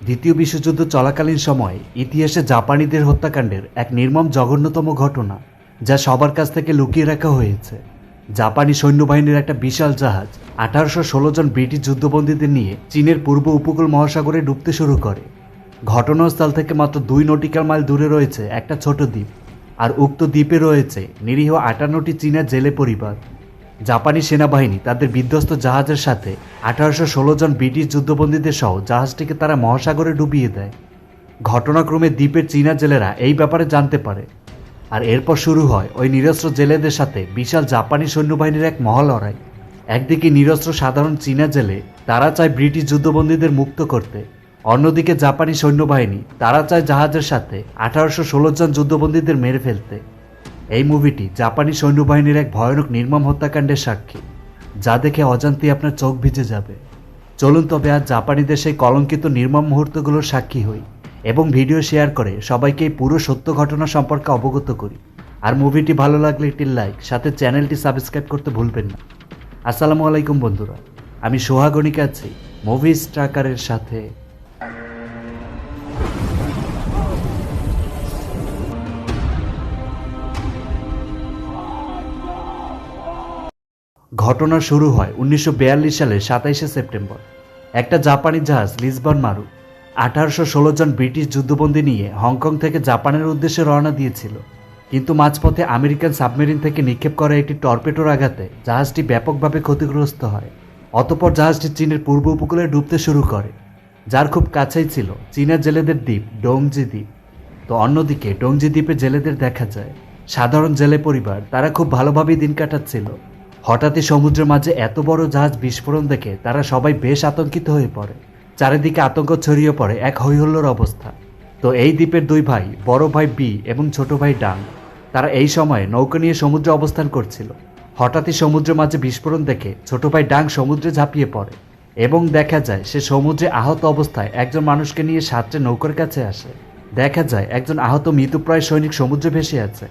দ্বিতীয় বিশ্বযুদ্ধ চলাকালীন সময়ে ইতিহাসে জাপানিদের হত্যাকাণ্ডের এক নির্মম জঘন্যতম ঘটনা, যা সবার কাছ থেকে লুকিয়ে রাখা হয়েছে। জাপানি সৈন্যবাহিনীর একটা বিশাল জাহাজ 1816 জন ব্রিটিশ যুদ্ধবন্দীদের নিয়ে চীনের পূর্ব উপকূল মহাসাগরে ডুবতে শুরু করে। ঘটনাস্থল থেকে মাত্র 2 নটিক্যাল মাইল দূরে রয়েছে একটা ছোট দ্বীপ, আর উক্ত দ্বীপে রয়েছে নিরীহ 58টি চীনা জেলে পরিবার। জাপানি সেনাবাহিনী তাদের বিধ্বস্ত জাহাজের সাথে 1816 জন ব্রিটিশ যুদ্ধবন্দীদের সহ জাহাজটিকে তারা মহাসাগরে ডুবিয়ে দেয়। ঘটনাক্রমে দ্বীপের চীনা জেলেরা এই ব্যাপারে জানতে পারে, আর এরপর শুরু হয় ওই নিরস্ত্র জেলেদের সাথে বিশাল জাপানি সৈন্যবাহিনীর এক মহালড়াই। একদিকে নিরস্ত্র সাধারণ চীনা জেলে, তারা চায় ব্রিটিশ যুদ্ধবন্দীদের মুক্ত করতে, অন্যদিকে জাপানি সৈন্যবাহিনী তারা চায় জাহাজের সাথে 1816 জন যুদ্ধবন্দীদের মেরে ফেলতে। এই মুভিটি জাপানি সৈন্যবাহিনীর এক ভয়ানক নির্মম হত্যাকাণ্ডের সাক্ষী, যা দেখে অজান্তেই আপনার চোখ ভিজে যাবে। চলুন তবে আজ জাপানিদের সেই কলঙ্কিত নির্মম মুহূর্তগুলোর সাক্ষী হই এবং ভিডিও শেয়ার করে সবাইকে এই পুরো সত্য ঘটনা সম্পর্কে অবগত করি। আর মুভিটি ভালো লাগলে একটি লাইক, সাথে চ্যানেলটি সাবস্ক্রাইব করতে ভুলবেন না। আসসালামু আলাইকুম বন্ধুরা, আমি সোহাগনিক আছি মুভিজ ট্র্যাকারের সাথে। ঘটনা শুরু হয় 1942 সালের 27শে সেপ্টেম্বর। একটা জাপানি জাহাজ লিসবন মারু 1816 জন ব্রিটিশ যুদ্ধবন্দী নিয়ে হংকং থেকে জাপানের উদ্দেশ্যে রওনা দিয়েছিল, কিন্তু মাঝপথে আমেরিকান সাবমেরিন থেকে নিক্ষেপ করা একটি টর্পেডোর আঘাতে জাহাজটি ব্যাপকভাবে ক্ষতিগ্রস্ত হয়। অতঃপর জাহাজটি চীনের পূর্ব উপকূলে ডুবতে শুরু করে, যার খুব কাছেই ছিল চীনা জেলেদের দ্বীপ ডোংজি দ্বীপ। তো অন্যদিকে ডোংজি দ্বীপে জেলেদের দেখা যায় সাধারণ জেলে পরিবার, তারা খুব ভালোভাবেই দিন কাটাচ্ছিল। হঠাৎই সমুদ্রের মাঝে এত বড় জাহাজ বিস্ফোরণ দেখে তারা সবাই বেশ আতঙ্কিত হয়ে পড়ে। চারিদিকে আতঙ্ক ছড়িয়ে পড়ে, এক হৈহুল্লোড় অবস্থা। তো এই দ্বীপের দুই ভাই, বড় ভাই বি এবং ছোট ভাই ডাং, তারা এই সময়ে নৌকা নিয়ে সমুদ্রে অবস্থান করছিল। হঠাৎই সমুদ্রের মাঝে বিস্ফোরণ দেখে ছোট ভাই ডাং সমুদ্রে ঝাঁপিয়ে পড়ে এবং দেখা যায় সে সমুদ্রে আহত অবস্থায় একজন মানুষকে নিয়ে সাঁতরে নৌকার কাছে আসে। দেখা যায় একজন আহত মৃতপ্রায় সৈনিক সমুদ্রে ভেসে আছে।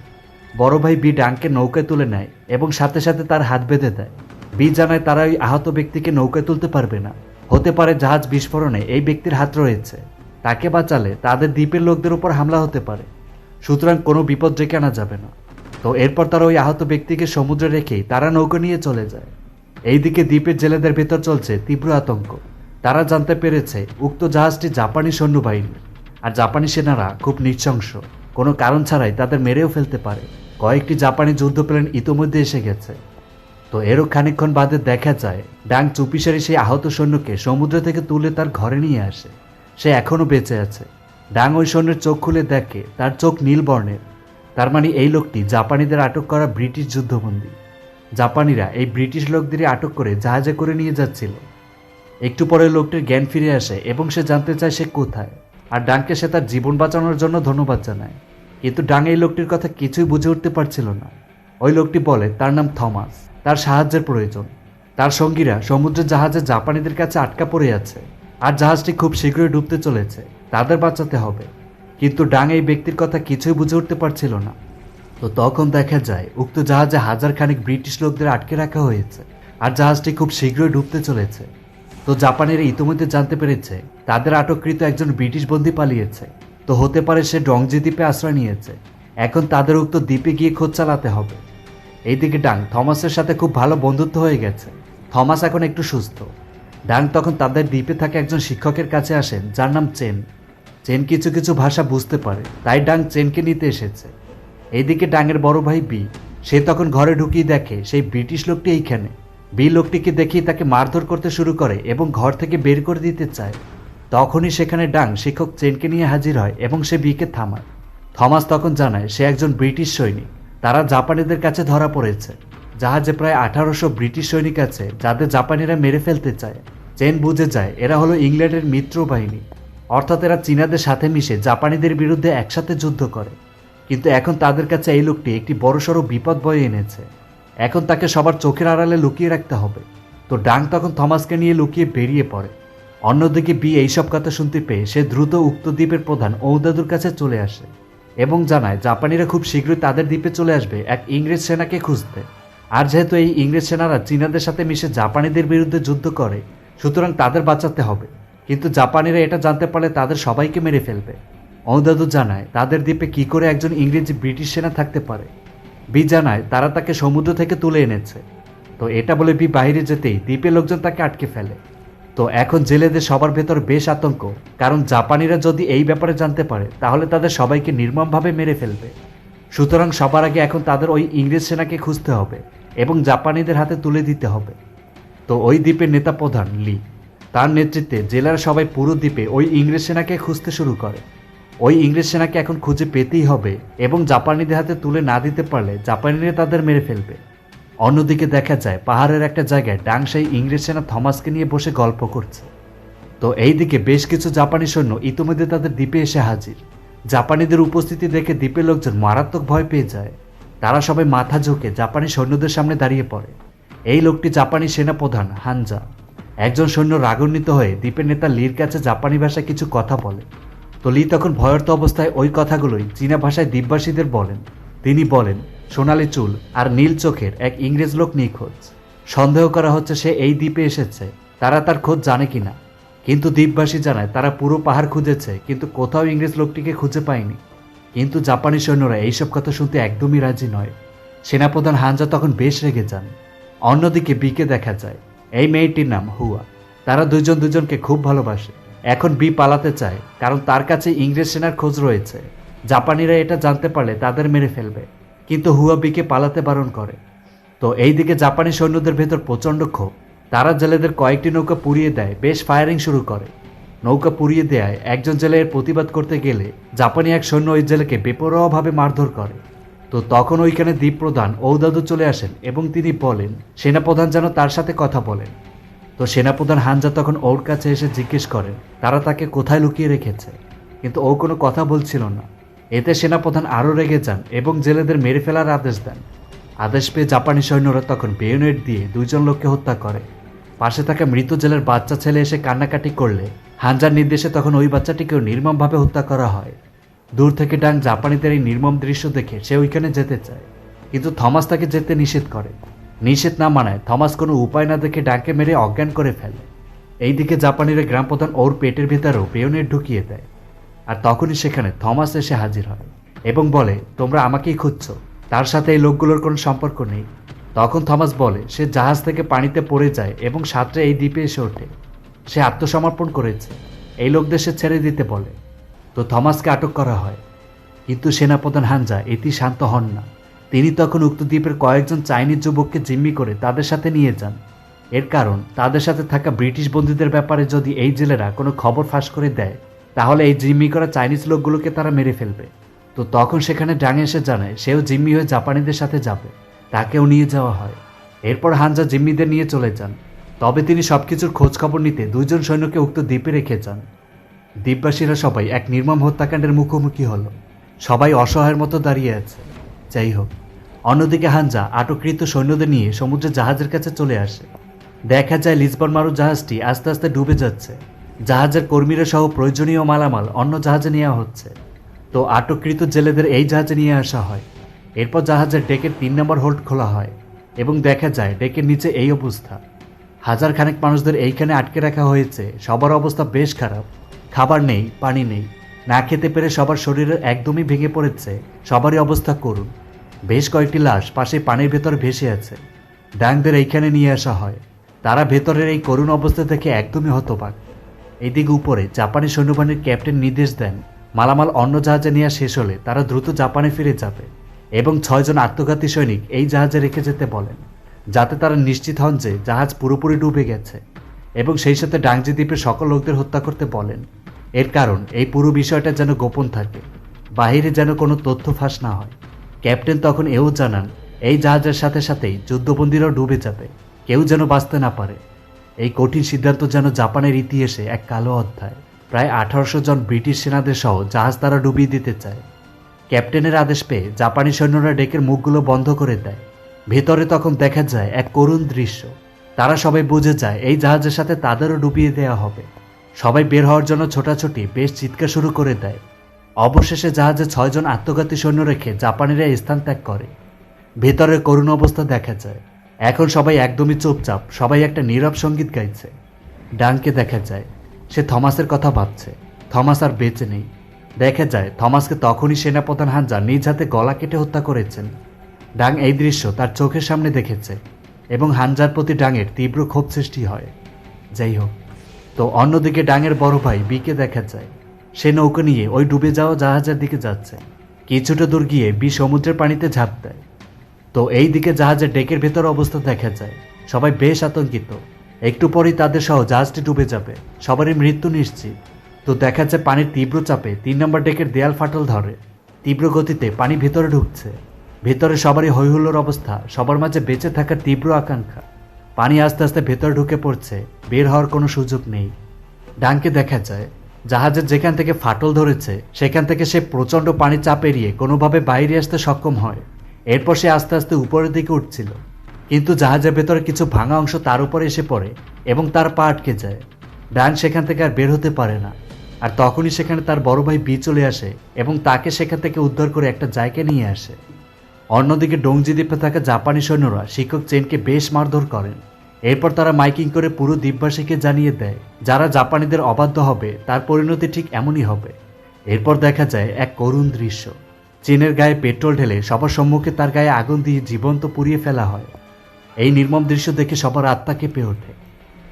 বড় ভাই বি ডাংকে নৌকায় তুলে নেয় এবং সাথে সাথে তার হাত বেঁধে দেয়। বি জানায় তারা ওই আহত ব্যক্তিকে নৌকায় তুলতে পারবে না, হতে পারে জাহাজ বিস্ফোরণে এই ব্যক্তির হাত রয়েছে, তাকে বাঁচালে তাদের দ্বীপের লোকদের উপর হামলা হতে পারে, সুতরাং কোনো বিপদ ডেকে আনা যাবে না। তো এরপর তারা ওই আহত ব্যক্তিকে সমুদ্রে রেখেই তারা নৌকা নিয়ে চলে যায়। এইদিকে দ্বীপের জেলেদের ভেতর চলছে তীব্র আতঙ্ক। তারা জানতে পেরেছে উক্ত জাহাজটি জাপানি সৈন্যবাহিনী, আর জাপানি সেনারা খুব নৃশংস, কোনো কারণ ছাড়াই তাদের মেরেও ফেলতে পারে। কয়েকটি জাপানি যুদ্ধ প্লেন ইতোমধ্যে এসে গেছে। তো এরও খানিকক্ষণ বাদে দেখা যায় ডাং চুপিসারি সেই আহত সৈন্যকে সমুদ্র থেকে তুলে তার ঘরে নিয়ে আসে। সে এখনও বেঁচে আছে। ডাং ওই সৈন্যের চোখ খুলে দেখে তার চোখ নীল বর্ণের। তার মানে এই লোকটি জাপানিদের আটক করা ব্রিটিশ যুদ্ধবন্দী। জাপানিরা এই ব্রিটিশ লোকদেরই আটক করে জাহাজে করে নিয়ে যাচ্ছিল। একটু পরে লোকটির জ্ঞান ফিরে আসে এবং সে জানতে চায় সে কোথায়, আর ডাংকে সে তার জীবন বাঁচানোর জন্য ধন্যবাদ জানায়। কিন্তু ডাং এই লোকটির কথা কিছুই বুঝে উঠতে পারছিল না। ওই লোকটি বলে তার নাম থমাস, তার সাহায্যের প্রয়োজন। তার সঙ্গীরা সমুদ্রের জাহাজে জাপানিদের কাছে আটকা পড়ে আছে, আর জাহাজটি খুব শীঘ্রই ডুবতে চলেছে, তাদের বাঁচাতে হবে। কিন্তু ডাং এই ব্যক্তির কথা কিছুই বুঝে উঠতে পারছিল না। তো তখন দেখা যায় উক্ত জাহাজে হাজার খানিক ব্রিটিশ লোকদের আটকে রাখা হয়েছে, আর জাহাজটি খুব শীঘ্রই ডুবতে চলেছে। তো জাপানিরা ইতিমধ্যে জানতে পেরেছে তাদের আটককৃত একজন ব্রিটিশ বন্দী পালিয়েছে। তো হতে পারে সে ডংজি দ্বীপে আশ্রয় নিয়েছে। এখন তাদের উক্ত দ্বীপে গিয়ে খোঁজ চালাতে হবে। এইদিকে ডাং থমাসের সাথে খুব ভালো বন্ধুত্ব হয়ে গেছে। থমাস এখন একটু সুস্থ। ডাং তখন তাদের দ্বীপে থাকা একজন শিক্ষকের কাছে আসেন, যার নাম চেন। চেন কিছু কিছু ভাষা বুঝতে পারে, তাই ডাং চেনকে নিতে এসেছে। এইদিকে ডাংয়ের বড় ভাই বি, সে তখন ঘরে ঢুকিয়ে দেখে সেই ব্রিটিশ লোকটি এইখানে। বি লোকটিকে দেখিয়ে তাকে মারধর করতে শুরু করে এবং ঘর থেকে বের করে দিতে চায়। তখনই সেখানে ডাং শিক্ষক চেনকে নিয়ে হাজির হয় এবং সে বিকে থামায়। থমাস তখন জানায় সে একজন ব্রিটিশ সৈনিক, তারা জাপানিদের কাছে ধরা পড়েছে। জাহাজে প্রায় 1800 ব্রিটিশ সৈনিক আছে যাদের জাপানিরা মেরে ফেলতে চায়। চেন বুঝে যায় এরা হলো ইংল্যান্ডের মিত্র বাহিনী, অর্থাৎ এরা চীনাদের সাথে মিশে জাপানিদের বিরুদ্ধে একসাথে যুদ্ধ করে। কিন্তু এখন তাদের কাছে এই লোকটি একটি বড়সড় বিপদ বয়ে এনেছে। এখন তাকে সবার চোখের আড়ালে লুকিয়ে রাখতে হবে। তো ডাং তখন থমাসকে নিয়ে লুকিয়ে বেরিয়ে পড়ে। অন্যদিকে বি এইসব কথা শুনতে পেয়ে সে দ্রুত উক্ত দ্বীপের প্রধান ঔদাদুর কাছে চলে আসে এবং জানায় জাপানিরা খুব শীঘ্রই তাদের দ্বীপে চলে আসবে এক ইংরেজ সেনাকে খুঁজতে। আর যেহেতু এই ইংরেজ সেনারা চীনাদের সাথে মিশে জাপানিদের বিরুদ্ধে যুদ্ধ করে, সুতরাং তাদের বাঁচাতে হবে। কিন্তু জাপানিরা এটা জানতে পারলে তাদের সবাইকে মেরে ফেলবে। অনুদাদু জানায় তাদের দ্বীপে কি করে একজন ইংরেজি ব্রিটিশ সেনা থাকতে পারে। বি জানায় তারা তাকে সমুদ্র থেকে তুলে এনেছে। তো এটা বলে বি বাইরে যেতেই দ্বীপের লোকজন তাকে আটকে ফেলে। তো এখন জেলেদের সবার ভেতর বেশ আতঙ্ক, কারণ জাপানিরা যদি এই ব্যাপারে জানতে পারে তাহলে তাদের সবাইকে নির্মমভাবে মেরে ফেলবে। সুতরাং সবার আগে এখন তাদের ওই ইংরেজ সেনাকে খুঁজতে হবে এবং জাপানিদের হাতে তুলে দিতে হবে। তো ওই দ্বীপের নেতা প্রধান লি, তার নেতৃত্বে জেলার সবাই পুরো দ্বীপে ওই ইংরেজ সেনাকে খুঁজতে শুরু করে। ওই ইংরেজ সেনাকে এখন খুঁজে পেতেই হবে এবং জাপানিদের হাতে তুলে না দিতে পারলে জাপানিরা তাদের মেরে ফেলবে। অন্যদিকে দেখা যায় পাহাড়ের একটা জায়গায় ডাং সেই ইংরেজ সেনা থমাসকে নিয়ে বসে গল্প করছে। তো এইদিকে বেশ কিছু জাপানি সৈন্য ইতিমধ্যে তাদের দ্বীপে এসে হাজির। জাপানিদের উপস্থিতি দেখে দ্বীপের লোকজন মারাত্মক ভয় পেয়ে যায়। তারা সবাই মাথা ঝুঁকে জাপানি সৈন্যদের সামনে দাঁড়িয়ে পড়ে। এই লোকটি জাপানি সেনাপ্রধান হানজা। একজন সৈন্য রাগান্বিত হয়ে দ্বীপের নেতা লির কাছে জাপানি ভাষায় কিছু কথা বলে। তো লি তখন ভয়র্ত অবস্থায় ওই কথাগুলোই চীনা ভাষায় দ্বীপবাসীদের বলেন। তিনি বলেন, সোনালি চুল আর নীল চোখের এক ইংরেজ লোক নিখোঁজ। সন্দেহ করা হচ্ছে সে এই দ্বীপে এসেছে। তারা তার খোঁজ জানে কিনা, কিন্তু দ্বীপবাসী জানায় তারা পুরো পাহাড় খুঁজেছে কিন্তু কোথাও ইংরেজ লোকটিকে খুঁজে পায়নি। কিন্তু জাপানি সৈন্যরা এইসব কথা শুনতে একদমই রাজি নয়। সেনাপ্রধান হানজা তখন বেশ রেগে যান। অন্যদিকে বিকে দেখা যায় এই মেয়েটির নাম হুয়া। তারা দুজন দুজনকে খুব ভালোবাসে। এখন বি পালাতে চায় কারণ তার কাছে ইংরেজ সেনার খোঁজ রয়েছে। জাপানিরা এটা জানতে পারলে তাদের মেরে ফেলবে, কিন্তু হুয়া বিকে পালাতে বারণ করে। তো এইদিকে জাপানি সৈন্যদের ভেতর প্রচণ্ড ক্ষোভ। তারা জেলেদের কয়েকটি নৌকা পুড়িয়ে দেয়, বেশ ফায়ারিং শুরু করে। নৌকা পুড়িয়ে দেয় একজন জেলে এর প্রতিবাদ করতে গেলে জাপানি এক সৈন্য ওই জেলেকে বেপরোয়াভাবে মারধর করে। তো তখন ওইখানে দ্বীপ প্রধান ঔদাদু চলে আসেন এবং তিনি বলেন সেনাপ্রধান যেন তার সাথে কথা বলেন। তো সেনাপ্রধান হানজা তখন ওর কাছে এসে জিজ্ঞেস করেন তারা তাকে কোথায় লুকিয়ে রেখেছে, কিন্তু ও কোনো কথা বলছিল না। এতে সেনাপ্রধান আরও রেগে যান এবং জেলেদের মেরে ফেলার আদেশ দেন। আদেশ পেয়ে জাপানি সৈন্যরা তখন বেয়োনেট দিয়ে দুইজন লোককে হত্যা করে। পাশে থাকা মৃত জেলের বাচ্চা ছেলে এসে কান্নাকাটি করলে হানজার নির্দেশে তখন ওই বাচ্চাটিকেও নির্মমভাবে হত্যা করা হয়। দূর থেকে ডাং জাপানিদের এই নির্মম দৃশ্য দেখে সে ওইখানে যেতে চায়, কিন্তু থমাস তাকে যেতে নিষেধ করে। নিষেধ না মানায় থমাস কোনো উপায় না দেখে ডাংকে মেরে অজ্ঞান করে ফেলে। এইদিকে জাপানিরা গ্রাম প্রধান ওর পেটের ভেতরেও বেয়োনেট ঢুকিয়ে দেয়। আর তখনই সেখানে থমাস এসে হাজির হয় এবং বলে তোমরা আমাকেই খুঁজছো, তার সাথে এই লোকগুলোর কোনো সম্পর্ক নেই। তখন থমাস বলে সে জাহাজ থেকে পানিতে পড়ে যায় এবং সাঁতরে এই দ্বীপে এসে ওঠে। সে আত্মসমর্পণ করেছে, এই লোকদের সে ছেড়ে দিতে বলে। তো থমাসকে আটক করা হয়, কিন্তু সেনাপ্রধান হানজা এটি শান্ত হন না। তিনি তখন উক্ত দ্বীপের কয়েকজন চাইনিজ যুবককে জিম্মি করে তাদের সাথে নিয়ে যান। এর কারণ তাদের সাথে থাকা ব্রিটিশ বন্দীদের ব্যাপারে যদি এই জেলেরা কোনো খবর ফাঁস করে দেয় তাহলে এই জিম্মি করা চাইনিজ লোকগুলোকে তারা মেরে ফেলবে। তো তখন সেখানে ডাং এসে জানায় সেও জিম্মি হয়ে জাপানিদের সাথে যাবে। তাকেও নিয়ে যাওয়া হয়। এরপর হানজা জিম্মিদের নিয়ে চলে যান। তবে তিনি সবকিছুর খোঁজ খবর নিতে দুইজন সৈন্যকে উক্ত দ্বীপে রেখে যান। দ্বীপবাসীরা সবাই এক নির্মম হত্যাকাণ্ডের মুখোমুখি হলো। সবাই অসহায়ের মতো দাঁড়িয়ে আছে। যাই হোক, অন্যদিকে হানজা আটককৃত সৈন্যদের নিয়ে সমুদ্রের জাহাজের কাছে চলে আসে। দেখা যায় লিসবন মারু জাহাজটি আস্তে আস্তে ডুবে যাচ্ছে। জাহাজের কর্মীরা সহ প্রয়োজনীয় মালামাল অন্য জাহাজে নেওয়া হচ্ছে। তো আটককৃত জেলেদের এই জাহাজে নিয়ে আসা হয়। এরপর জাহাজের ডেকের 3 নম্বর হোল্ড খোলা হয় এবং দেখা যায় ডেকের নিচে এই অবস্থা। হাজার খানেক মানুষদের এইখানে আটকে রাখা হয়েছে। সবার অবস্থা বেশ খারাপ। খাবার নেই, পানি নেই, না খেতে পেরে সবার শরীরে একদমই ভেঙে পড়েছে। সবারই অবস্থা করুণ। বেশ কয়েকটি লাশ পাশে পানির ভেতর ভেসে আছে। ডাংদের এইখানে নিয়ে আসা হয়। তারা ভেতরের এই করুণ অবস্থা দেখে একদমই হতবাক। এদিকে উপরে জাপানি সৈন্যবাহিনীর ক্যাপ্টেন নির্দেশ দেন মালামাল অন্য জাহাজে নেওয়া শেষ হলে তারা দ্রুত জাপানে ফিরে যাবে এবং 6 জন আত্মঘাতী সৈনিক এই জাহাজে রেখে যেতে বলেন, যাতে তারা নিশ্চিত হন যে জাহাজ পুরোপুরি ডুবে গেছে, এবং সেই সাথে ডাংজি দ্বীপের সকল লোকদের হত্যা করতে বলেন। এর কারণ এই পুরো বিষয়টা যেন গোপন থাকে, বাহিরে যেন কোনো তথ্য ফাঁস না হয়। ক্যাপ্টেন তখন এও জানান এই জাহাজের সাথে সাথেই যুদ্ধবন্দীরাও ডুবে যাবে, কেউ যেন বাঁচতে না পারে। এই কঠিন সিদ্ধান্ত যেন জাপানের ইতিহাসে এক কালো অধ্যায়। প্রায় 1800 জন ব্রিটিশ সেনাদের সহ জাহাজ তারা ডুবিয়ে দিতে চায়। ক্যাপ্টেনের আদেশ পেয়ে জাপানি সৈন্যরা ডেকের মুখগুলো বন্ধ করে দেয়। ভেতরে তখন দেখা যায় এক করুণ দৃশ্য। তারা সবাই বুঝে যায় এই জাহাজের সাথে তাদেরও ডুবিয়ে দেওয়া হবে। সবাই বের হওয়ার জন্য ছোটাছুটি বেশ চিৎকার শুরু করে দেয়। অবশেষে জাহাজে 6 জন আত্মঘাতী সৈন্য রেখে জাপানিরা স্থান ত্যাগ করে। ভেতরের করুণ অবস্থা দেখা যায়। এখন সবাই একদমই চুপচাপ, সবাই একটা নীরব সঙ্গীত গাইছে। ডাংকে দেখা যায় সে থমাসের কথা ভাবছে। থমাস আর বেঁচে নেই। দেখা যায় থমাসকে তখনই সেনাপ্রধান হানজা নিজ হাতে গলা কেটে হত্যা করেছেন। ডাং এই দৃশ্য তার চোখের সামনে দেখেছে এবং হানজার প্রতি ডাংয়ের তীব্র ক্ষোভ সৃষ্টি হয়। যাই হোক, তো অন্যদিকে ডাংয়ের বড় ভাই বিকে দেখা যায় সে নৌকা নিয়ে ওই ডুবে যাওয়া জাহাজের দিকে যাচ্ছে। কিছুটা দূর গিয়ে বি সমুদ্রের পানিতে ঝাঁপ দেয়। তো এই দিকে জাহাজের ডেকের ভেতর অবস্থা দেখা যায়। সবাই বেশ আতঙ্কিত। একটু পরেই তাদের সহ জাহাজটি ডুবে যাবে, সবারই মৃত্যু নিশ্চিত। তো দেখা যায় পানির তীব্র চাপে 3 নম্বর ডেকের দেয়াল ফাটল ধরে। তীব্র গতিতে পানি ভেতরে ঢুকছে। ভেতরে সবারই হৈহুল্লোর অবস্থা, সবার মাঝে বেঁচে থাকার তীব্র আকাঙ্ক্ষা। পানি আস্তে আস্তে ভেতরে ঢুকে পড়ছে, বের হওয়ার কোনো সুযোগ নেই। ডাংকে দেখা যায় জাহাজের যেখান থেকে ফাটল ধরেছে সেখান থেকে সে প্রচণ্ড পানি চাপ এড়িয়ে কোনোভাবে বাইরে আসতে সক্ষম হয়। এরপর সে আস্তে আস্তে উপরের দিকে উঠছিল, কিন্তু জাহাজের ভেতরে কিছু ভাঙা অংশ তার উপরে এসে পড়ে এবং তার পা আটকে যায়। ডাং সেখান থেকে আর বের হতে পারে না। আর তখনই সেখানে তার বড় ভাই বি চলে আসে এবং তাকে সেখান থেকে উদ্ধার করে একটা জায়গায় নিয়ে আসে। অন্যদিকে ডোংজি দ্বীপে থাকা জাপানি সৈন্যরা শিক্ষক চেনকে বেশ মারধর করেন। এরপর তারা মাইকিং করে পুরো দ্বীপবাসীকে জানিয়ে দেয় যারা জাপানিদের অবাধ্য হবে তার পরিণতি ঠিক এমনই হবে। এরপর দেখা যায় এক করুণ দৃশ্য। চীনের গায়ে পেট্রোল ঢেলে সবার সম্মুখে তার গায়ে আগুন দিয়ে জীবন্ত পুড়িয়ে ফেলা হয়। এই নির্মম দৃশ্য দেখে সবার আত্মা কেঁপে ওঠে।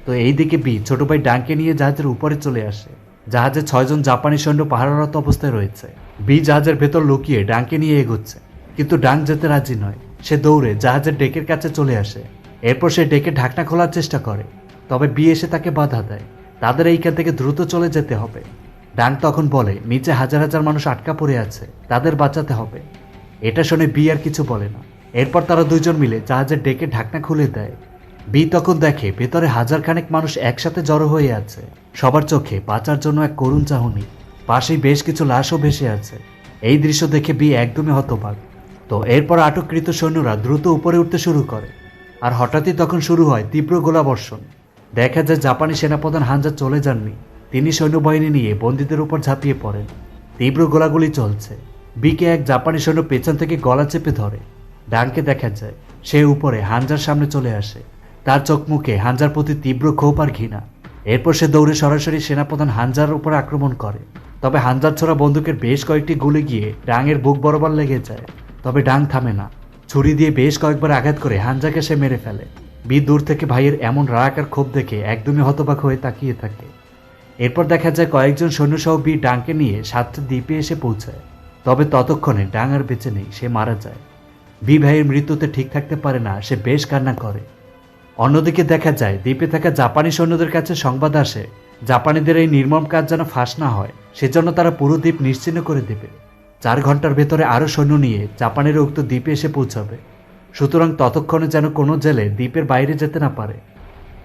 তো এই দিকে বি ছোট ভাই ডাংকে নিয়ে জাহাজের উপরে চলে আসে। জাহাজে 6 জন জাপানি সৈন্য পাহারারত অবস্থায় রয়েছে। বি জাহাজের ভেতর লুকিয়ে ডাংকে নিয়ে এগোচ্ছে, কিন্তু ডাং যেতে রাজি নয়। সে দৌড়ে জাহাজের ডেকের কাছে চলে আসে। এরপর সে ডেকে ঢাকনা খোলার চেষ্টা করে, তবে বি এসে তাকে বাধা দেয়। তাদের এইখান থেকে দ্রুত চলে যেতে হবে। ডাং তখন বলে নিচে হাজার হাজার মানুষ আটকা পড়ে আছে, তাদের বাঁচাতে হবে। এটা শুনে বি আর কিছু বলে না। এরপর তারা দুইজন মিলে জাহাজের ডেকে ঢাকনা খুলে দেয়। বি তখন দেখে ভেতরে হাজার খানেক মানুষ একসাথে জড়ো হয়ে আছে। সবার চোখে বাঁচার জন্য এক করুণ চাহনি। পাশেই বেশ কিছু লাশও ভেসে আছে। এই দৃশ্য দেখে বি একদমই হতবাক। তো এরপর আটককৃত সৈন্যরা দ্রুত উপরে উঠতে শুরু করে। আর হঠাৎই তখন শুরু হয় তীব্র গোলাবর্ষণ। দেখা যায় জাপানি সেনাপ্রধান হানজা চলে যাননি, তিনি সৈন্যবাহিনী নিয়ে বন্দীদের উপর ঝাঁপিয়ে পড়েন। তীব্র গোলাগুলি চলছে। বিকে এক জাপানি সৈন্য পেছন থেকে গলা চেপে ধরে। ডাংকে দেখা যায় সে উপরে হানজার সামনে চলে আসে। তার চোখ মুখে হানজার প্রতি তীব্র ক্ষোভ আর ঘৃণা। এরপর সে দৌড়ে সরাসরি সেনাপ্রধান হানজার উপর আক্রমণ করে। তবে হানজার ছোড়া বন্দুকের বেশ কয়েকটি গুলি গিয়ে ডাংয়ের বুক বরাবর লেগে যায়। তবে ডাং থামে না। ছুরি দিয়ে বেশ কয়েকবার আঘাত করে হানজাকে সে মেরে ফেলে। বি দূর থেকে ভাইয়ের এমন রাগ আর ক্ষোভ দেখে একদমই হতবাক হয়ে তাকিয়ে থাকে। এরপর দেখা যায় কয়েকজন সৈন্যসহ বি ডাংকে নিয়ে 7টা দ্বীপে এসে পৌঁছায়। তবে ততক্ষণে ডাং আর বেঁচে নেই, সে মারা যায়। বি ভাইয়ের মৃত্যুতে ঠিক থাকতে পারে না, সে বেশ কান্না করে। অন্যদিকে দেখা যায় দ্বীপে থাকা জাপানি সৈন্যদের কাছে সংবাদ আসে জাপানিদের এই নির্মম কাজ যেন ফাঁস না হয়, সেজন্য তারা পুরো দ্বীপ নিশ্চিহ্ন করে দেবে। 4 ঘন্টার ভেতরে আরও সৈন্য নিয়ে জাপানের উক্ত দ্বীপে এসে পৌঁছাবে। সুতরাং ততক্ষণে যেন কোনো জেলে দ্বীপের বাইরে যেতে না পারে।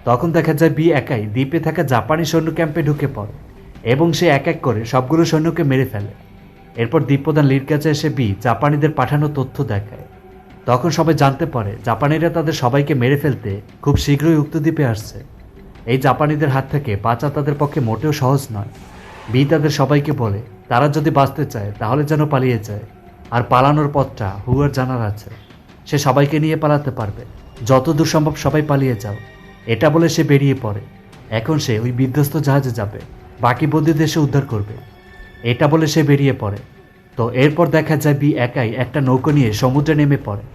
তখন দেখা যায় বি একাই দ্বীপে থাকা জাপানি সৈন্য ক্যাম্পে ঢুকে পড়ে এবং সে এক এক করে সবগুলো সৈন্যকে মেরে ফেলে। এরপর দ্বীপপ্রধান লির কাছে এসে বি জাপানিদের পাঠানো তথ্য দেখায়। তখন সবাই জানতে পারে জাপানিরা তাদের সবাইকে মেরে ফেলতে খুব শীঘ্রই উক্ত দ্বীপে আসছে। এই জাপানিদের হাত থেকে বাঁচা তাদের পক্ষে মোটেও সহজ নয়। বি তাদের সবাইকে বলে তারা যদি বাঁচতে চায় তাহলে যেন পালিয়ে যায়, আর পালানোর পথটা হুয়ার জানার আছে। সে সবাইকে নিয়ে পালাতে পারবে, যতদূর সম্ভব সবাই পালিয়ে যাও। এটা বলে সে বেরিয়ে পড়ে। এখন সে ওই বিধ্বস্ত জাহাজে যাবে, বাকি বন্দীদের সে উদ্ধার করবে। এটা বলে সে বেরিয়ে পড়ে। তো এরপর দেখা যায় বি একাই একটা নৌকো নিয়ে সমুদ্রে নেমে পড়ে।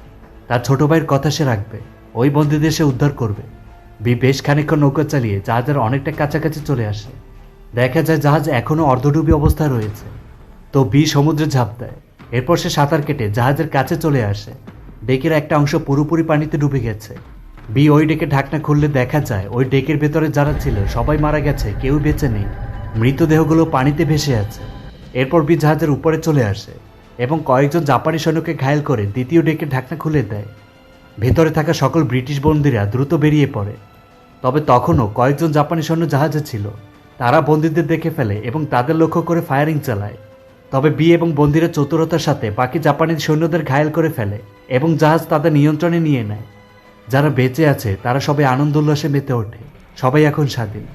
তার ছোট ভাইয়ের কথা সে রাখবে, ওই বন্দীদের সে উদ্ধার করবে। বি বেশ খানিকক্ষণ নৌকা চালিয়ে জাহাজের অনেকটা কাছাকাছি চলে আসে। দেখা যায় জাহাজ এখনও অর্ধডুবি অবস্থায় রয়েছে। তো বি সমুদ্রে ঝাঁপ দেয়। এরপর সে সাঁতার কেটে জাহাজের কাছে চলে আসে। ডেকের একটা অংশ পুরোপুরি পানিতে ডুবে গেছে। বি ওই ডেকে ঢাকনা খুললে দেখা যায় ওই ডেকের ভেতরে যারা ছিল সবাই মারা গেছে, কেউ বেঁচে নেই। মৃতদেহগুলো পানিতে ভেসে আছে। এরপর বি জাহাজের উপরে চলে আসে এবং কয়েকজন জাপানি সৈন্যকে ঘায়েল করে দ্বিতীয় ডেকের ঢাকনা খুলে দেয়। ভেতরে থাকা সকল ব্রিটিশ বন্দীরা দ্রুত বেরিয়ে পড়ে। তবে তখনও কয়েকজন জাপানি সৈন্য জাহাজে ছিল। তারা বন্দীদের দেখে ফেলে এবং তাদের লক্ষ্য করে ফায়ারিং চালায়। তবে বি এবং বন্দীরা চতুরতার সাথে বাকি জাপানি সৈন্যদের ঘায়েল করে ফেলে এবং জাহাজ তাদের নিয়ন্ত্রণে নিয়ে নেয়। যারা বেঁচে আছে তারা সবাই আনন্দ উল্লাসে মেতে ওঠে, সবাই এখন স্বাধীন।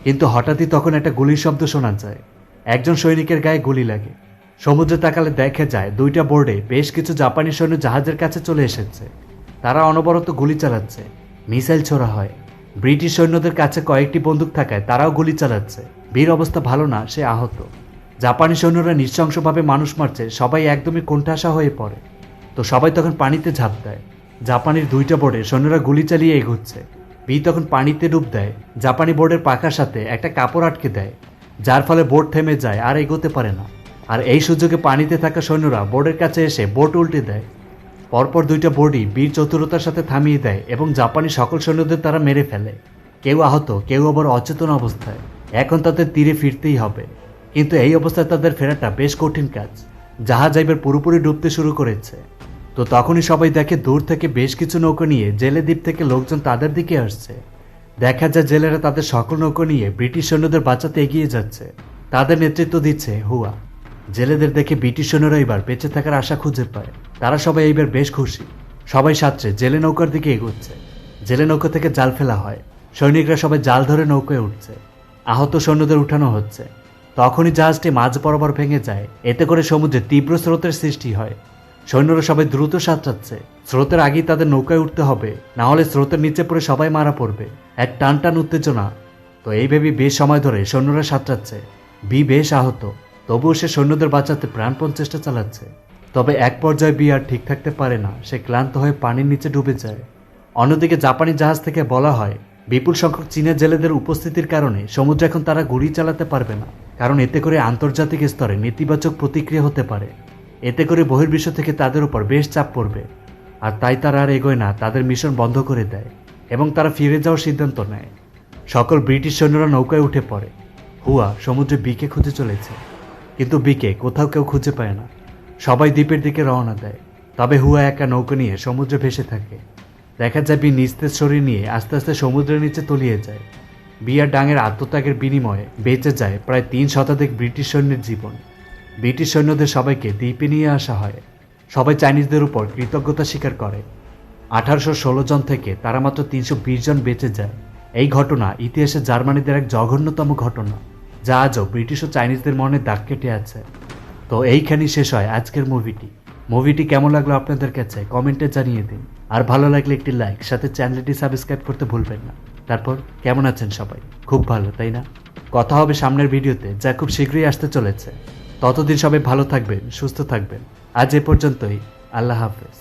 কিন্তু হঠাৎই তখন একটা গুলির শব্দ শোনা যায়। একজন সৈনিকের গায়ে গুলি লাগে। সমুদ্রে তাকালে দেখা যায় 2টা বোর্ডে বেশ কিছু জাপানি সৈন্য জাহাজের কাছে চলে এসেছে। তারা অনবরত গুলি চালাচ্ছে, মিসাইল ছোড়া হয়। ব্রিটিশ সৈন্যদের কাছে কয়েকটি বন্দুক থাকায় তারাও গুলি চালাচ্ছে। বীর অবস্থা ভালো না, সে আহত। জাপানি সৈন্যরা নৃশংসভাবে মানুষ মারছে, সবাই একদমই কোণঠাসা হয়ে পড়ে। তো সবাই তখন পানিতে ঝাঁপ দেয়। জাপানির 2টা বোর্ডে সৈন্যরা গুলি চালিয়ে এগোচ্ছে। বি তখন পানিতে ডুব দেয়। জাপানি বোর্ডের পাখার সাথে একটা কাপড় আটকে দেয়, যার ফলে বোট থেমে যায় আর এগোতে পারে না। আর এই সুযোগে পানিতে থাকা সৈন্যরা বোর্ডের কাছে এসে বোট উল্টে দেয়। পরপর 2টা বোর্ডই বীর চতুরতার সাথে থামিয়ে দেয় এবং জাপানি সকল সৈন্যদের তারা মেরে ফেলে। কেউ আহত, কেউ আবার অচেতন অবস্থায়। এখন তাদের তীরে ফিরতেই হবে, কিন্তু এই অবস্থায় তাদের ফেরাটা বেশ কঠিন কাজ। জাহাজ এবার পুরোপুরি ডুবতে শুরু করেছে। তো তখনই সবাই দেখে দূর থেকে বেশ কিছু নৌকো নিয়ে জেলে দ্বীপ থেকে লোকজন তাদের দিকে আসছে। দেখা যায় জেলেরা তাদের সকল নৌকো নিয়ে ব্রিটিশ সৈন্যদের বাঁচাতে এগিয়ে যাচ্ছে। তাদের নেতৃত্ব দিচ্ছে হুয়া। জেলেদের দেখে ব্রিটিশ সৈন্যরা এবার বেঁচে থাকার আশা খুঁজে পায়। তারা সবাই এইবার বেশ খুশি। সবাই সাঁতরে জেলে নৌকার দিকে এগোচ্ছে। জেলে নৌকা থেকে জাল ফেলা হয়। সৈনিকরা সবাই জাল ধরে নৌকায় উঠছে। আহত সৈন্যদের উঠানো হচ্ছে। তখনই জাহাজটি মাঝ বরাবর ভেঙে যায়। এতে করে সমুদ্রে তীব্র স্রোতের সৃষ্টি হয়। সৈন্যরা সবাই দ্রুত সাঁতরাচ্ছে। স্রোতের আগেই তাদের নৌকায় উঠতে হবে, না হলে স্রোতের নিচে পড়ে সবাই মারা পড়বে। এক টান টান উত্তেজনা। তো এই ভেবে বেশ সময় ধরে সৈন্যরা সাঁতরাচ্ছে। বি বেশ আহত, তবুও সে সৈন্যদের বাঁচাতে প্রাণপণ চেষ্টা চালাচ্ছে। তবে এক পর্যায়ে বি আর ঠিক থাকতে পারে না, সে ক্লান্ত হয়ে পানির নিচে ডুবে যায়। অন্যদিকে জাপানি জাহাজ থেকে বলা হয় বিপুল সংখ্যক চীনা জেলেদের উপস্থিতির কারণে সমুদ্রে এখন তারা গুলি চালাতে পারবে না, কারণ এতে করে আন্তর্জাতিক স্তরে নেতিবাচক প্রতিক্রিয়া হতে পারে। এতে করে বহির্বিশ্ব থেকে তাদের উপর বেশ চাপ পড়বে। আর তাই তারা আর এগোয় না, তাদের মিশন বন্ধ করে দেয় এবং তারা ফিরে যাওয়ার সিদ্ধান্ত নেয়। সকল ব্রিটিশ সৈন্যরা নৌকায় উঠে পড়ে। হুয়া সমুদ্রে বিকে খুঁজে চলেছে, কিন্তু বিকে কোথাও কেউ খুঁজে পায় না। সবাই দ্বীপের দিকে রওনা দেয়। তবে হুয়া একা নৌকা নিয়ে সমুদ্রে ভেসে থাকে। দেখা যায় বি নিস্তেজ শরীর নিয়ে আস্তে আস্তে সমুদ্রের নিচে তলিয়ে যায়। বি আর ডাঙের আত্মত্যাগের বিনিময়ে বেঁচে যায় প্রায় 3 শতাধিক ব্রিটিশ সৈন্যের জীবন। ব্রিটিশ সৈন্যদের সবাইকে দ্বীপে নিয়ে আসা হয়। সবাই চাইনিজদের উপর কৃতজ্ঞতা স্বীকার করে। 1816 জন থেকে তারা মাত্র 320 জন বেঁচে যায়। এই ঘটনা ইতিহাসে জার্মানিদের এক জঘন্যতম ঘটনা, যা আজও ব্রিটিশ ও চাইনিজদের মনে দাগ কেটে আছে। তো এইখানেই শেষ হয় আজকের মুভিটি কেমন লাগলো আপনাদের কাছে কমেন্টে জানিয়ে দিন। আর ভালো লাগলে একটি লাইক, সাথে চ্যানেলটি সাবস্ক্রাইব করতে ভুলবেন না। তারপর কেমন আছেন সবাই? খুব ভালো, তাই না? কথা হবে সামনের ভিডিওতে, যা খুব শীঘ্রই আসতে চলেছে। ততদিন সবাই ভালো থাকবেন, সুস্থ থাকবেন। আজ এ পর্যন্তই। আল্লাহ হাফেজ।